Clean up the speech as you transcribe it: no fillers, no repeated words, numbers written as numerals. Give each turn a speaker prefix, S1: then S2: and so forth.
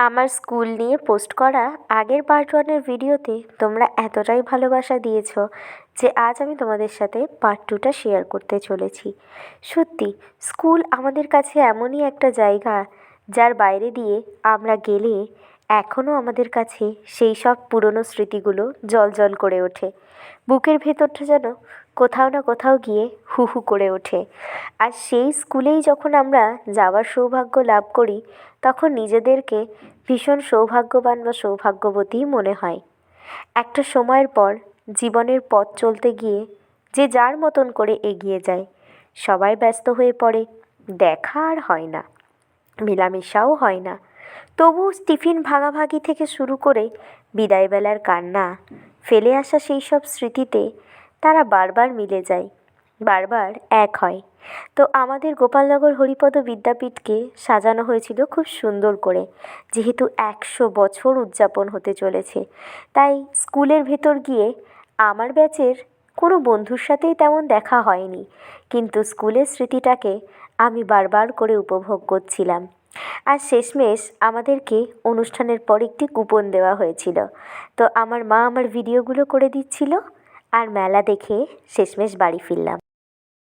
S1: আমার স্কুল নিয়ে পোস্ট করা আগের পার্ট ওয়ানের ভিডিওতে তোমরা এতটাই ভালোবাসা দিয়েছ যে আজ আমি তোমাদের সাথে পার্ট টুটা শেয়ার করতে চলেছি। সত্যি স্কুল আমাদের কাছে এমনই একটা জায়গা যার বাইরে দিয়ে আমরা গেলে এখনও আমাদের কাছে সেই সব পুরনো স্মৃতিগুলো জ্বলজ্বল করে ওঠে। বুকের ভেতরটা যেন কোথাও না কোথাও গিয়ে হু হু করে ওঠে। আর সেই স্কুলেই যখন আমরা যাওয়ার সৌভাগ্য লাভ করি তখন নিজেদেরকে ভীষণ সৌভাগ্যবান বা সৌভাগ্যবতীই মনে হয়। একটা সময়ের পর জীবনের পথ চলতে গিয়ে যে যার মতন করে এগিয়ে যায়, সবাই ব্যস্ত হয়ে পড়ে, দেখা আর হয় না, মেলামেশাও হয় না। তবু টিফিন ভাগাভাগি থেকে শুরু করে বিদায়বেলার কান্না, ফেলে আসা সেই সব স্মৃতিতে তারা বারবার মিলে যায়, বারবার এক হয়। তো আমাদের গোপালনগর হরিপদ বিদ্যাপীঠকে সাজানো হয়েছিল খুব সুন্দর করে, যেহেতু 100 বছর উদযাপন হতে চলেছে। তাই স্কুলের ভেতর গিয়ে আমার ব্যাচের কোনো বন্ধুর সাথেই তেমন দেখা হয়নি, কিন্তু স্কুলের স্মৃতিটাকে আমি বারবার করে উপভোগ করছিলাম। আর শেষমেশ আমাদেরকে অনুষ্ঠানের পর একটি কুপন দেওয়া হয়েছিল। তো আমার মা আমার ভিডিওগুলো করে দিচ্ছিল আর মেলা দেখে শেষমেশ বাড়ি ফিরলাম।